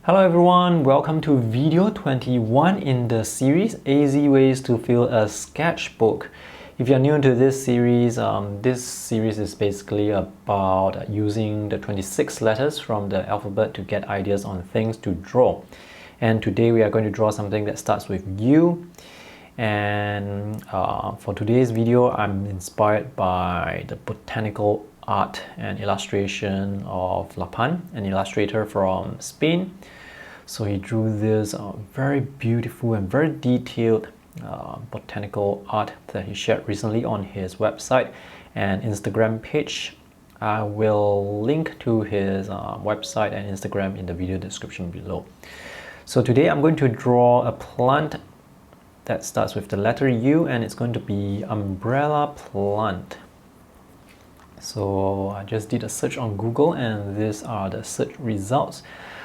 Hello everyone, welcome to video 21 in the series Easy Ways to Fill a Sketchbook. If you're new to this series is basically about using the 26 letters from the alphabet to get ideas on things to draw. And today we are going to draw something that starts with U. And for today's video, I'm inspired by the botanical art and illustration of Lapin, an illustrator from Spain. So he drew this very beautiful and very detailed botanical art that he shared recently on his website and Instagram page. I will link to his website and Instagram in the video description below. So today I'm going to draw a plant that starts with the letter U, and it's going to be umbrella plant. So I just did a search on Google and these are the search results.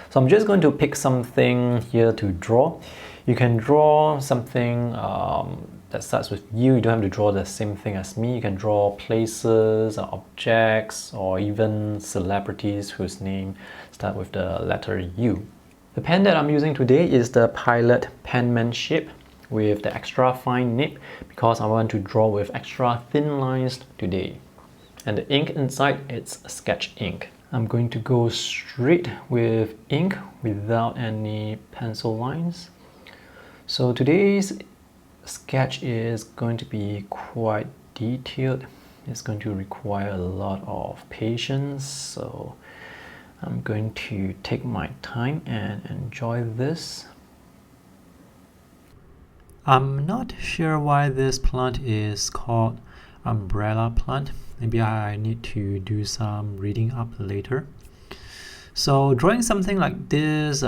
So I'm just going to pick something here to draw. You can draw something that starts with U. You don't have to draw the same thing as me. You can draw places, objects, or even celebrities whose name start with the letter U. The pen that I'm using today is the Pilot penmanship with the extra fine nib because I want to draw with extra thin lines today. And the ink inside, it's sketch ink. I'm going to go straight with ink without any pencil lines. So today's sketch is going to be quite detailed. It's going to require a lot of patience. So I'm going to take my time and enjoy this. I'm not sure why this plant is called umbrella plant. Maybe I need to do some reading up later. So drawing something like this,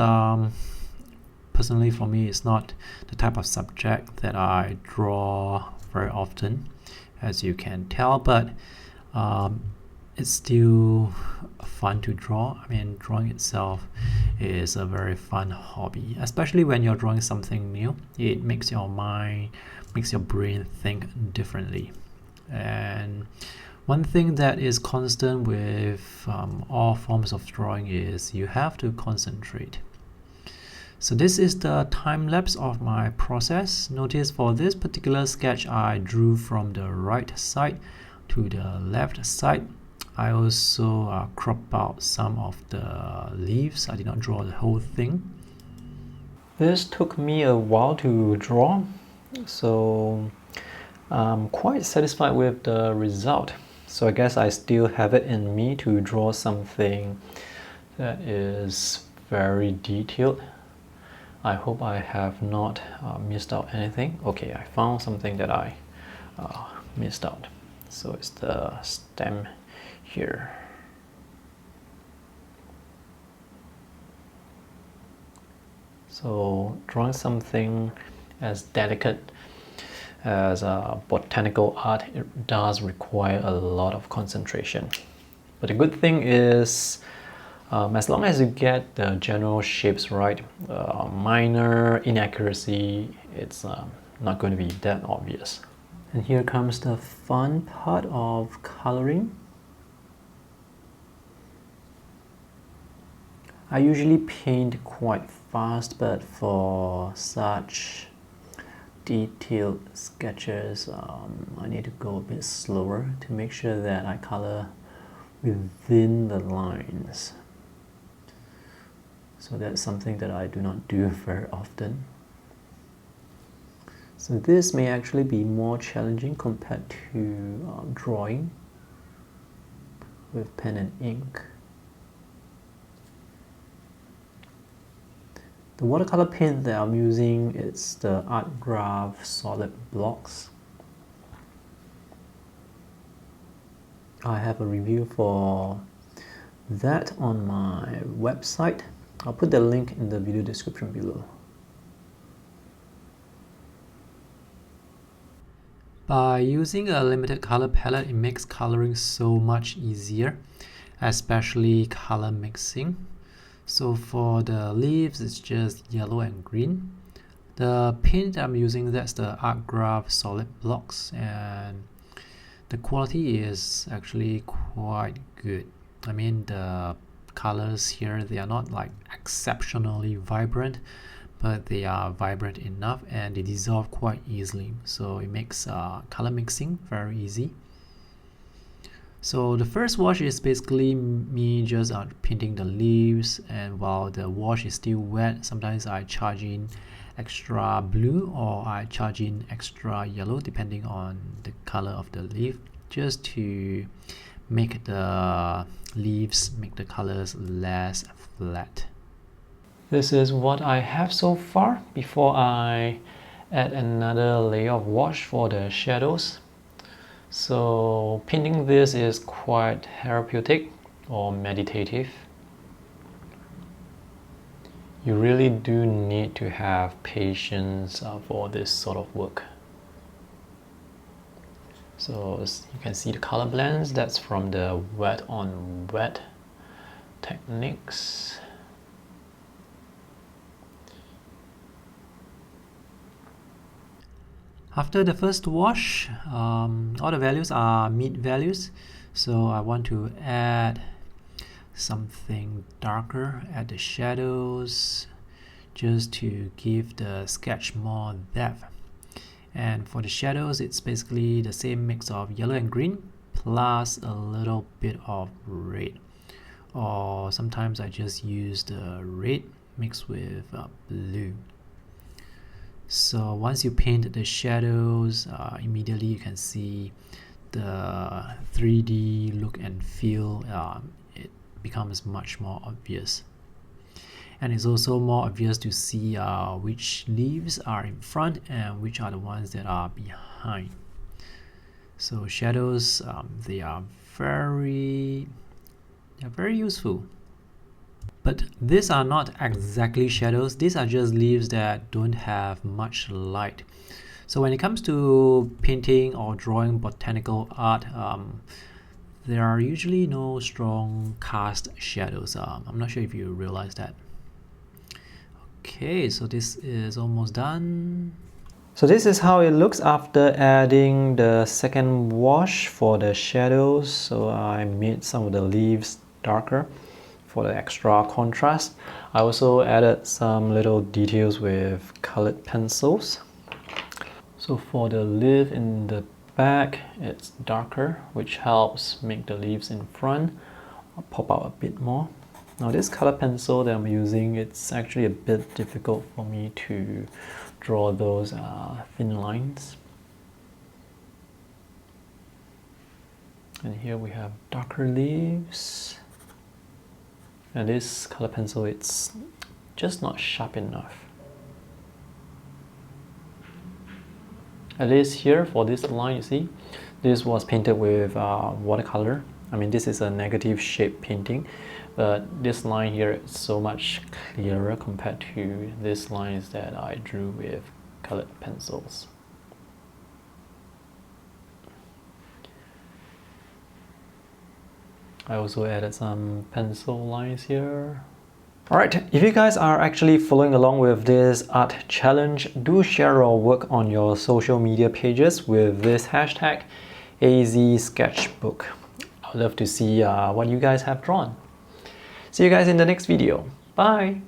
personally for me, is not the type of subject that I draw very often, as you can tell, but it's still fun to draw. I mean, drawing itself is a very fun hobby, especially when you're drawing something new. It makes your mind, makes your brain think differently. And one thing that is constant with all forms of drawing is you have to concentrate. So this is the time lapse of my process. Notice for this particular sketch, I drew from the right side to the left side. I also cropped out some of the leaves. I did not draw the whole thing. This took me a while to draw, so I'm quite satisfied with the result. So I guess I still have it in me to draw something that is very detailed. I hope I have not missed out anything. Okay, I found something that I missed out. So it's the stem here. So drawing something as delicate as botanical art, it does require a lot of concentration. But the good thing is, as long as you get the general shapes right, minor inaccuracy, it's not going to be that obvious. And here comes the fun part of coloring. I usually paint quite fast, but for such detailed sketches, I need to go a bit slower to make sure that I color within the lines. So that's something that I do not do very often. So this may actually be more challenging compared to drawing with pen and ink. The watercolor paint that I'm using is the Art Graph solid blocks. I have a review for that on my website. I'll put the link in the video description below. By using a limited color palette, it makes coloring so much easier, especially color mixing. So for the leaves, it's just yellow and green. The paint I'm using, that's the Art Graph solid blocks, and the quality is actually quite good. I mean, the colors here, they are not like exceptionally vibrant, but they are vibrant enough and they dissolve quite easily, so it makes color mixing very easy. So the first wash is basically me just painting the leaves, and while the wash is still wet, sometimes I charge in extra blue or I charge in extra yellow depending on the color of the leaf, just to make the leaves, make the colors less flat. This is what I have so far before I add another layer of wash for the shadows. So painting this is quite therapeutic or meditative. You really do need to have patience for this sort of work. So as you can see the color blends, that's from the wet on wet techniques. After the first wash, all the values are mid values, so I want to add something darker at the shadows just to give the sketch more depth. And for the shadows, it's basically the same mix of yellow and green plus a little bit of red, or sometimes I just use the red mixed with blue. So once you paint the shadows, immediately you can see the 3D look and feel. It becomes much more obvious, and it's also more obvious to see which leaves are in front and which are the ones that are behind. So shadows, they are very useful. But these are not exactly shadows, these are just leaves that don't have much light. So when it comes to painting or drawing botanical art, there are usually no strong cast shadows. I'm not sure if you realize that. Okay, so this is almost done. So this is how it looks after adding the second wash for the shadows. So I made some of the leaves darker for the extra contrast. I also added some little details with colored pencils. So for the leaf in the back, it's darker, which helps make the leaves in front pop out a bit more. Now this color pencil that I'm using, it's actually a bit difficult for me to draw those thin lines. And here we have darker leaves. And this color pencil, it's just not sharp enough. At least here for this line, you see, this was painted with watercolor. I mean, this is a negative shape painting, but this line here is so much clearer compared to these lines that I drew with colored pencils. I also added some pencil lines here. Alright, if you guys are actually following along with this art challenge, do share your work on your social media pages with this hashtag Eazy Sketchbook. I'd love to see what you guys have drawn. See you guys in the next video. Bye!